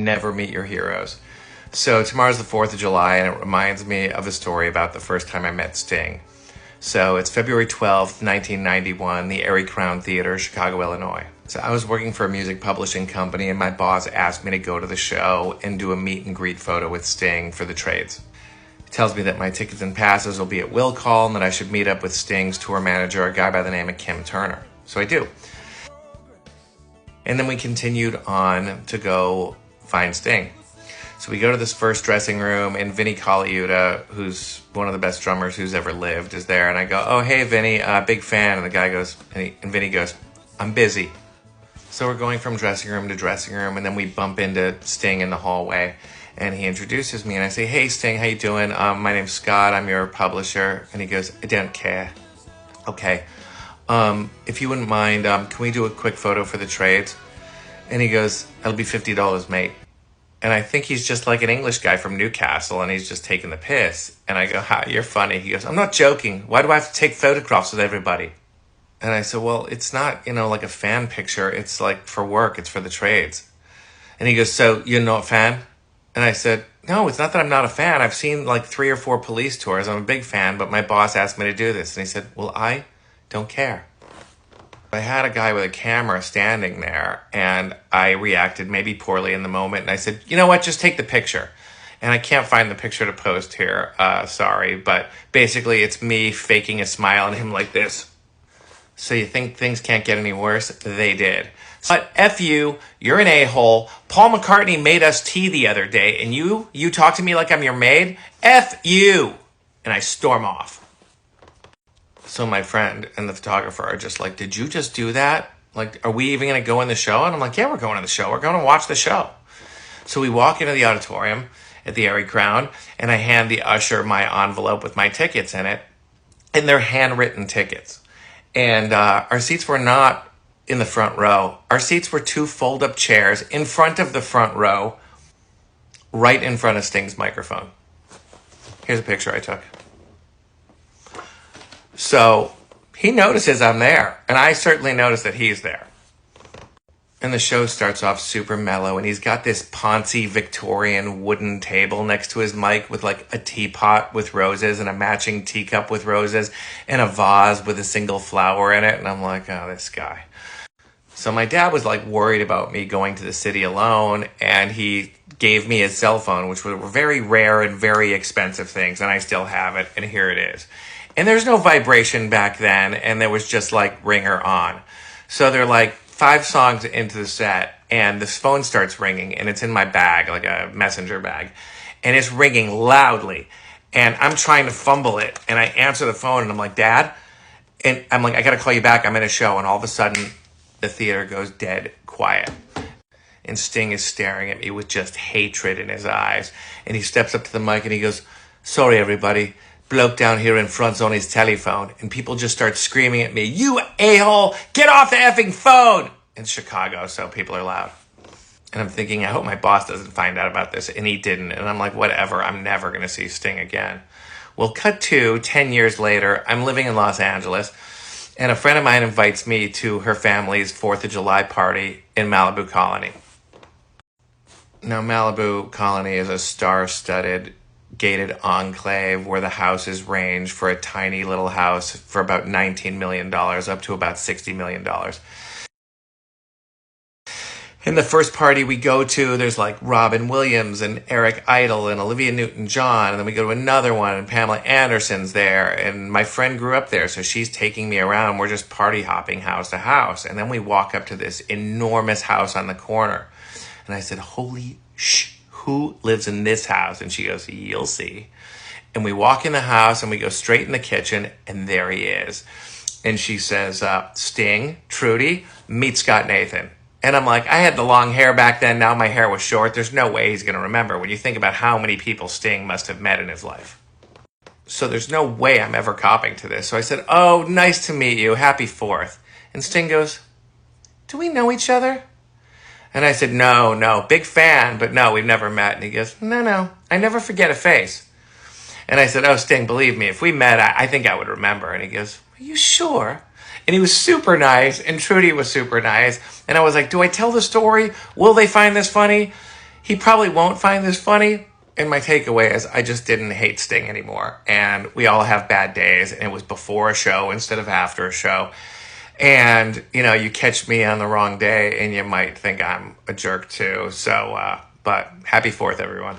never meet your heroes. So tomorrow's the 4th of July, and it reminds me of a story about the first time I met Sting. So it's February 12th, 1991, the Erie Crown Theater, Chicago, Illinois. So I was working for a music publishing company, and my boss asked me to go to the show and do a meet and greet photo with Sting for the trades. He tells me that my tickets and passes will be at will call and that I should meet up with Sting's tour manager, a guy by the name of Kim Turner. So I do. And then we continued on to go find Sting. So we go to this first dressing room, and Vinnie Colaiuta, who's one of the best drummers who's ever lived, is there. And I go, "Oh, hey, Vinnie, big fan." And the guy goes, and Vinnie goes, "I'm busy." So we're going from dressing room to dressing room, and then we bump into Sting in the hallway. And he introduces me, and I say, "Hey, Sting, how you doing? My name's Scott. I'm your publisher." And he goes, "I don't care." "Okay. If you wouldn't mind, can we do a quick photo for the trades?" And he goes, "It'll be $50, mate." And I think he's just like an English guy from Newcastle, and he's just taking the piss. And I go, "Ha, you're funny." He goes, "I'm not joking. Why do I have to take photographs with everybody?" And I said, "Well, it's not, like a fan picture. It's like for work. It's for the trades." And he goes, "So you're not a fan?" And I said, "No, it's not that I'm not a fan. I've seen like 3 or 4 Police tours. I'm a big fan, but my boss asked me to do this." And he said, "Well, I don't care." I had a guy with a camera standing there, and I reacted maybe poorly in the moment. And I said, "You know what? Just take the picture." And I can't find the picture to post here. Sorry. But basically, it's me faking a smile and him like this. So you think things can't get any worse? They did. But F you, you're an a-hole. Paul McCartney made us tea the other day, and you talk to me like I'm your maid? F you! And I storm off. So my friend and the photographer are just like, "Did you just do that? Like, are we even going to go in the show?" And I'm like, "Yeah, we're going to the show. We're going to watch the show." So we walk into the auditorium at the Erie Crown, and I hand the usher my envelope with my tickets in it, and they're handwritten tickets. And our seats were not in the front row. Our seats were 2 fold-up chairs in front of the front row, right in front of Sting's microphone. Here's a picture I took. So he notices I'm there, and I certainly notice that he's there. And the show starts off super mellow, and he's got this poncy Victorian wooden table next to his mic with like a teapot with roses and a matching teacup with roses and a vase with a single flower in it. And I'm like, "Oh, this guy." So my dad was like worried about me going to the city alone, and he gave me his cell phone, which were very rare and very expensive things, and I still have it, and here it is. And there's no vibration back then, and there was just like ringer on. So they're like 5 songs into the set, and this phone starts ringing, and it's in my bag, like a messenger bag, and it's ringing loudly, and I'm trying to fumble it, and I answer the phone, and I'm like, "Dad?" And I'm like, "I gotta call you back, I'm in a show." And all of a sudden, the theater goes dead quiet, and Sting is staring at me with just hatred in his eyes, and he steps up to the mic, and he goes, "Sorry, everybody. Bloke down here in front's on his telephone." And people just start screaming at me, "You a-hole, get off the effing phone!" In Chicago, so people are loud. And I'm thinking, I hope my boss doesn't find out about this. And he didn't. And I'm like, whatever, I'm never going to see Sting again. Well, cut to 10 years later, I'm living in Los Angeles, and a friend of mine invites me to her family's 4th of July party in Malibu Colony. Now, Malibu Colony is a star-studded gated enclave where the houses range for a tiny little house for about $19 million up to about $60 million. In the first party we go to, there's like Robin Williams and Eric Idle and Olivia Newton-John, and then we go to another one and Pamela Anderson's there, and my friend grew up there, so she's taking me around. We're just party hopping house to house, and then we walk up to this enormous house on the corner, and I said, "Holy who lives in this house?" And she goes, "You'll see." And we walk in the house, and we go straight in the kitchen, and there he is. And she says, "Sting, Trudy, meet Scott Nathan." And I'm like, I had the long hair back then. Now my hair was short. There's no way he's going to remember when you think about how many people Sting must have met in his life. So there's no way I'm ever copying to this. So I said, "Oh, nice to meet you. Happy 4th. And Sting goes, "Do we know each other?" And I said, No, big fan, but no, we've never met. And he goes, No, I never forget a face. And I said, "Oh, Sting, believe me, if we met, I think I would remember." And he goes, "Are you sure?" And he was super nice, and Trudy was super nice. And I was like, do I tell the story? Will they find this funny? he probably won't find this funny. And my takeaway is I just didn't hate Sting anymore. And we all have bad days. And it was before a show instead of after a show. And, you know, you catch me on the wrong day and you might think I'm a jerk too. So, but happy 4th, everyone.